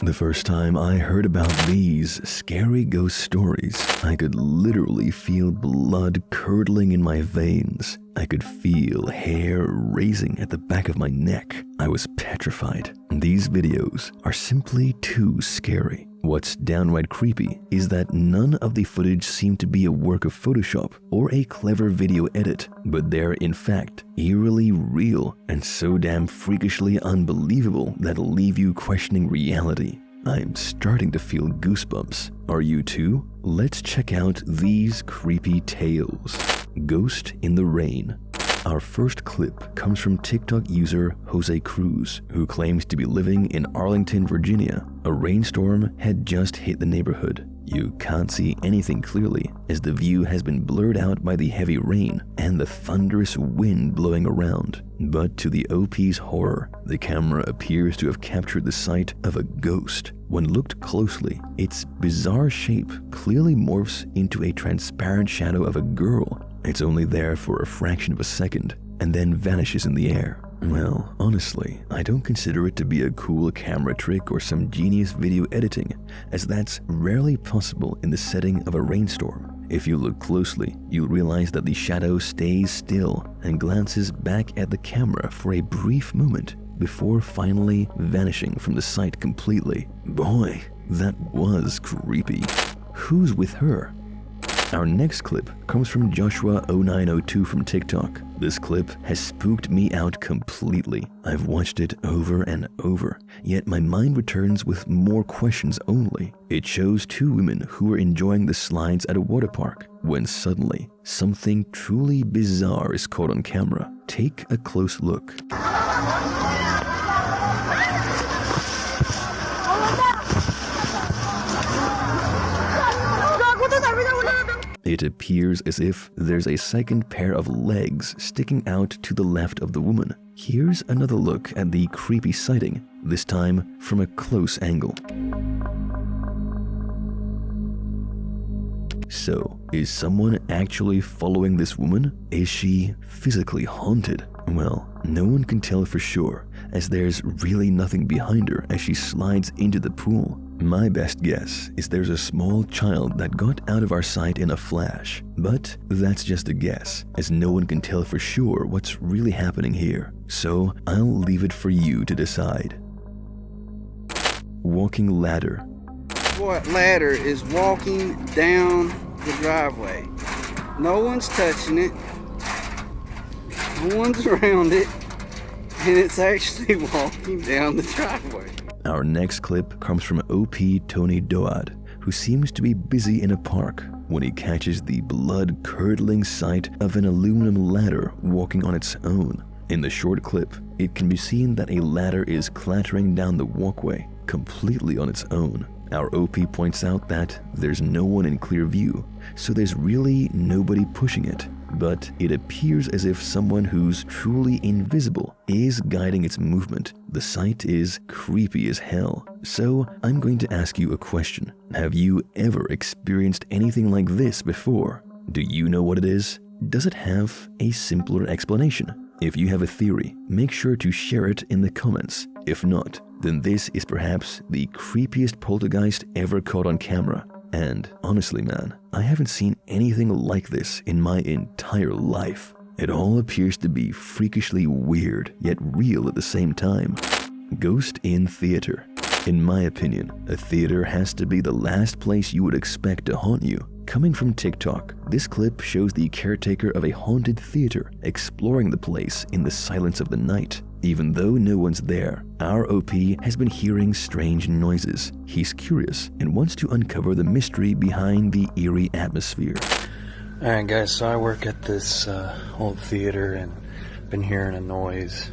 The first time I heard about these scary ghost stories, I could literally feel blood curdling in my veins. I could feel hair raising at the back of my neck. I was petrified. These videos are simply too scary. What's downright creepy is that none of the footage seemed to be a work of Photoshop or a clever video edit, but they're in fact eerily real and so damn freakishly unbelievable that'll leave you questioning reality. I'm starting to feel goosebumps. Are you too? Let's check out these creepy tales. Ghost in the Rain. Our first clip comes from TikTok user Jose Cruz, who claims to be living in Arlington, Virginia. A rainstorm had just hit the neighborhood. You can't see anything clearly, as the view has been blurred out by the heavy rain and the thunderous wind blowing around. But to the OP's horror, the camera appears to have captured the sight of a ghost. When looked closely, its bizarre shape clearly morphs into a transparent shadow of a girl. It's only there for a fraction of a second and then vanishes in the air. Well, honestly, I don't consider it to be a cool camera trick or some genius video editing, as that's rarely possible in the setting of a rainstorm. If you look closely, you'll realize that the shadow stays still and glances back at the camera for a brief moment before finally vanishing from the sight completely. Boy, that was creepy. Who's with her? Our next clip comes from Joshua0902 from TikTok. This clip has spooked me out completely. I've watched it over and over, yet my mind returns with more questions only. It shows two women who are enjoying the slides at a water park, when suddenly something truly bizarre is caught on camera. Take a close look. It appears as if there's a second pair of legs sticking out to the left of the woman. Here's another look at the creepy sighting, this time from a close angle. So, is someone actually following this woman? Is she physically haunted? Well, no one can tell for sure, as there's really nothing behind her as she slides into the pool. My best guess is there's a small child that got out of our sight in a flash, but that's just a guess, as no one can tell for sure what's really happening here. So I'll leave it for you to decide. Walking ladder. What ladder is walking down the driveway? No one's touching it. No one's around it. And it's actually walking down the driveway. Our next clip comes from OP Tony Doad, who seems to be busy in a park when he catches the blood-curdling sight of an aluminum ladder walking on its own. In the short clip, it can be seen that a ladder is clattering down the walkway completely on its own. Our OP points out that there's no one in clear view, so there's really nobody pushing it. But it appears as if someone who's truly invisible is guiding its movement. The sight is creepy as hell. So I'm going to ask you a question. Have you ever experienced anything like this before? Do you know what it is? Does it have a simpler explanation? If you have a theory, make sure to share it in the comments. If not, then this is perhaps the creepiest poltergeist ever caught on camera. And honestly, man, I haven't seen anything like this in my entire life. It all appears to be freakishly weird, yet real at the same time. Ghost in theater. In my opinion, a theater has to be the last place you would expect to haunt you. Coming from TikTok, this clip shows the caretaker of a haunted theater exploring the place in the silence of the night. Even though no one's there, our OP has been hearing strange noises. He's curious and wants to uncover the mystery behind the eerie atmosphere. Alright guys, so I work at this old theater and been hearing a noise.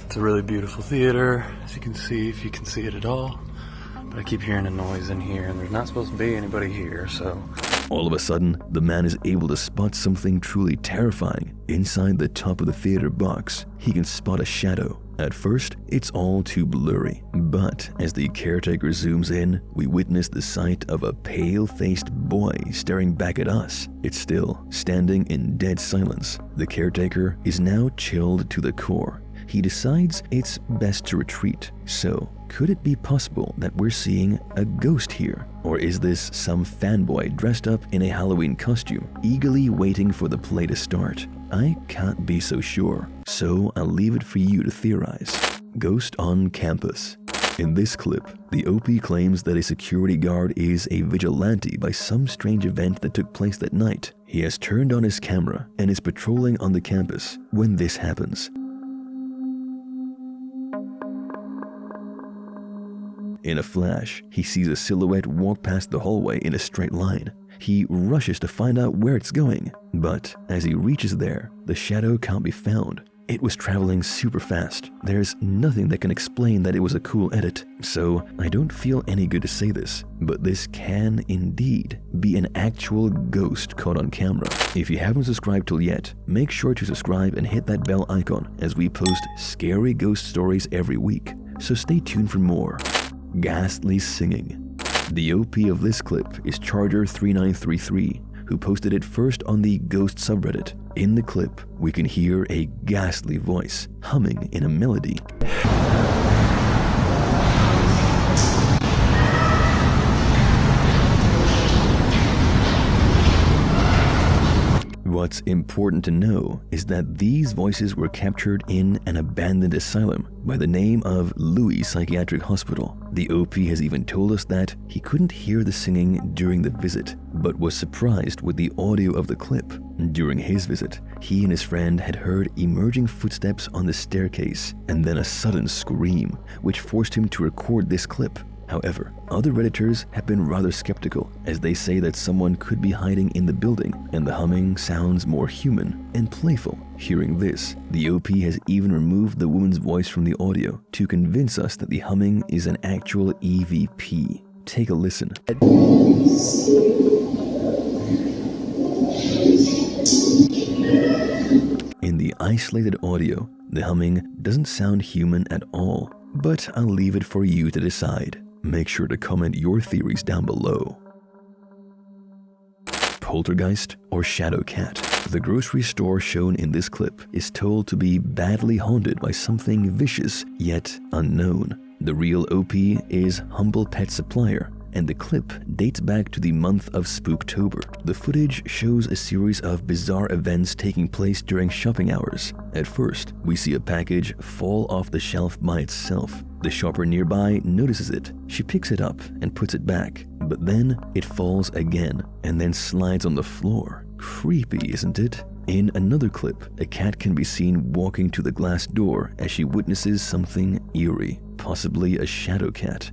It's a really beautiful theater, as you can see, if you can see it at all. But I keep hearing a noise in here and there's not supposed to be anybody here, so... All of a sudden, the man is able to spot something truly terrifying. Inside the top of the theater box, he can spot a shadow. At first, it's all too blurry, but as the caretaker zooms in, we witness the sight of a pale-faced boy staring back at us. It's still standing in dead silence. The caretaker is now chilled to the core. He decides it's best to retreat, so Could it be possible that we're seeing a ghost here? Or is this some fanboy dressed up in a Halloween costume, eagerly waiting for the play to start? I can't be so sure, so I'll leave it for you to theorize. Ghost on campus. In this clip, the OP claims that a security guard is a vigilante by some strange event that took place that night. He has turned on his camera and is patrolling on the campus when this happens. In a flash, he sees a silhouette walk past the hallway in a straight line. He rushes to find out where it's going, but as he reaches there, the shadow can't be found. It was traveling super fast. There's nothing that can explain that it was a cool edit, so I don't feel any good to say this, but this can indeed be an actual ghost caught on camera. If you haven't subscribed till yet, make sure to subscribe and hit that bell icon as we post scary ghost stories every week, so stay tuned for more. Ghastly singing. The OP of this clip is Charger3933, who posted it first on the Ghost subreddit. In the clip, we can hear a ghastly voice humming in a melody. What's important to know is that these voices were captured in an abandoned asylum by the name of Louis Psychiatric Hospital. The OP has even told us that he couldn't hear the singing during the visit, but was surprised with the audio of the clip. During his visit, he and his friend had heard emerging footsteps on the staircase and then a sudden scream, which forced him to record this clip. However, other Redditors have been rather skeptical, as they say that someone could be hiding in the building, and the humming sounds more human and playful. Hearing this, the OP has even removed the woman's voice from the audio to convince us that the humming is an actual EVP. Take a listen. In the isolated audio, the humming doesn't sound human at all, but I'll leave it for you to decide. Make sure to comment your theories down below. Poltergeist or shadow cat? The grocery store shown in this clip is told to be badly haunted by something vicious yet unknown. The real OP is Humble Pet Supplier, and the clip dates back to the month of Spooktober. The footage shows a series of bizarre events taking place during shopping hours. At first, we see a package fall off the shelf by itself. The shopper nearby notices it. She picks it up and puts it back, but then it falls again and then slides on the floor. Creepy, isn't it? In another clip, a cat can be seen walking to the glass door as she witnesses something eerie, possibly a shadow cat.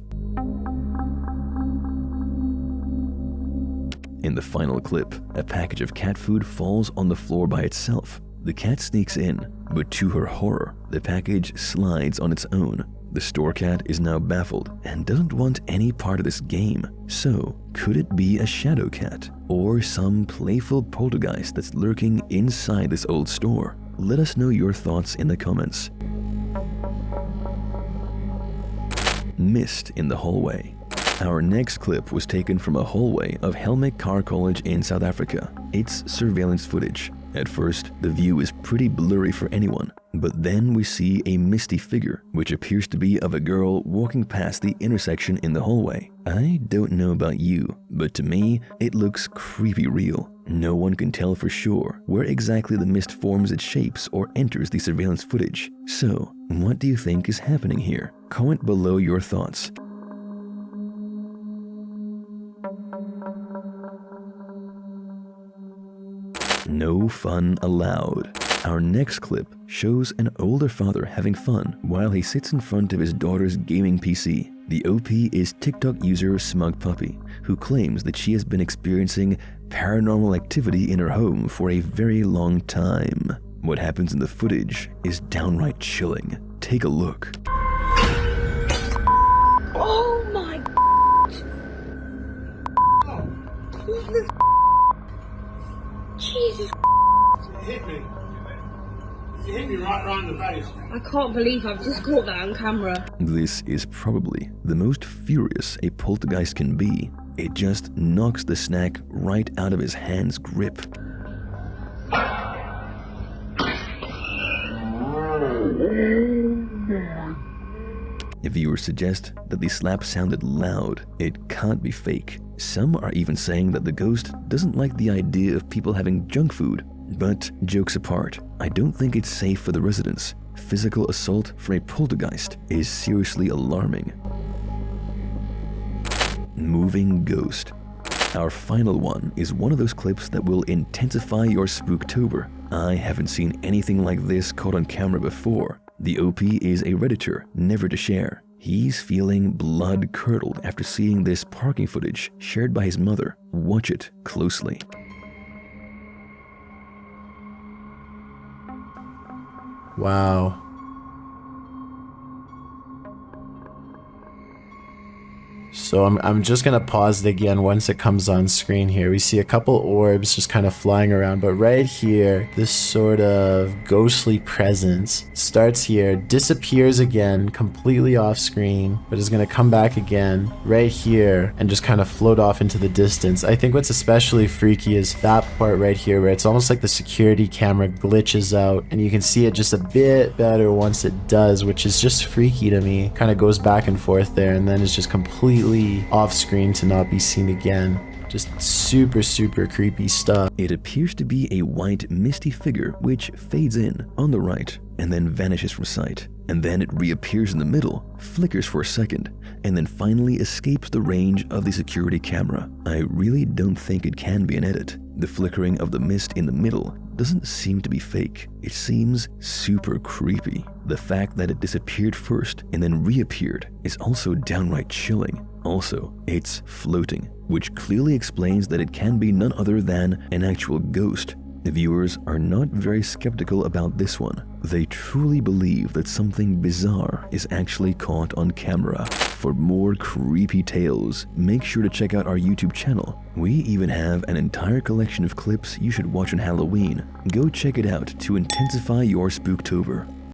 In the final clip, a package of cat food falls on the floor by itself. The cat sneaks in, but to her horror, the package slides on its own. The store cat is now baffled and doesn't want any part of this game. So, could it be a shadow cat or some playful poltergeist that's lurking inside this old store? Let us know your thoughts in the comments. Mist in the hallway. Our next clip was taken from a hallway of Helmick Car College in South Africa. It's surveillance footage. At first, the view is pretty blurry for anyone, but then we see a misty figure, which appears to be of a girl walking past the intersection in the hallway. I don't know about you, but to me, it looks creepy real. No one can tell for sure where exactly the mist forms its shapes or enters the surveillance footage. So, what do you think is happening here? Comment below your thoughts. No fun allowed. Our next clip shows an older father having fun while he sits in front of his daughter's gaming PC. The OP is TikTok user Smug Puppy, who claims that she has been experiencing paranormal activity in her home for a very long time. What happens in the footage is downright chilling. Take a look. Oh my Jesus. Jesus. It hit me. It hit me right around the face. I can't believe I've just caught that on camera. This is probably the most furious a poltergeist can be. It just knocks the snack right out of his hand's grip. Viewers suggest that the slap sounded loud. It can't be fake. Some are even saying that the ghost doesn't like the idea of people having junk food. But jokes apart, I don't think it's safe for the residents. Physical assault from a poltergeist is seriously alarming. Moving ghost. Our final one is one of those clips that will intensify your Spooktober. I haven't seen anything like this caught on camera before. The OP is a Redditor, never to share. He's feeling blood-curdled after seeing this parking footage shared by his mother. Watch it closely. Wow. So I'm just gonna pause it again once it comes on screen here. We see a couple orbs just kind of flying around, but right here, this sort of ghostly presence starts here, disappears again, completely off screen, but is gonna come back again right here and just kind of float off into the distance. I think what's especially freaky is that part right here where it's almost like the security camera glitches out and you can see it just a bit better once it does, which is just freaky to me. Kind of goes back and forth there and then it's just completely off screen to not be seen again. Just super, super creepy stuff. It appears to be a white, misty figure which fades in on the right and then vanishes from sight. And then it reappears in the middle, flickers for a second, and then finally escapes the range of the security camera. I really don't think it can be an edit. The flickering of the mist in the middle doesn't seem to be fake. It seems super creepy. The fact that it disappeared first and then reappeared is also downright chilling. Also, it's floating, which clearly explains that it can be none other than an actual ghost. The viewers are not very skeptical about this one. They truly believe that something bizarre is actually caught on camera. For more creepy tales, make sure to check out our YouTube channel. We even have an entire collection of clips you should watch on Halloween. Go check it out to intensify your Spooktober.